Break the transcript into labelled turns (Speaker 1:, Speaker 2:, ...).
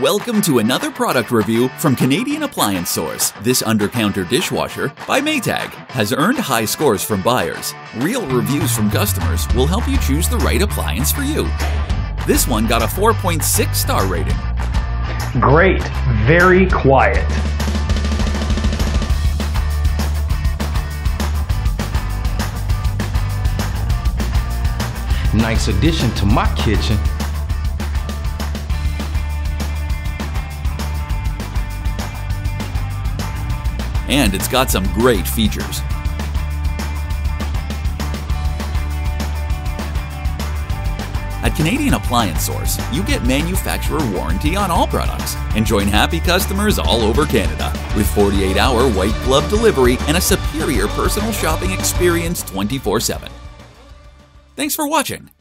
Speaker 1: Welcome to another product review from Canadian Appliance Source. This Undercounter Dishwasher by Maytag has earned high scores from buyers. Real reviews from customers will help you choose the right appliance for you. This one got a 4.6 star rating.
Speaker 2: Great, very quiet.
Speaker 3: Nice addition to my kitchen.
Speaker 1: And it's got some great features. At Canadian Appliance Source, you get manufacturer warranty on all products and join happy customers all over Canada with 48-hour white glove delivery and a superior personal shopping experience 24/7. Thanks for watching.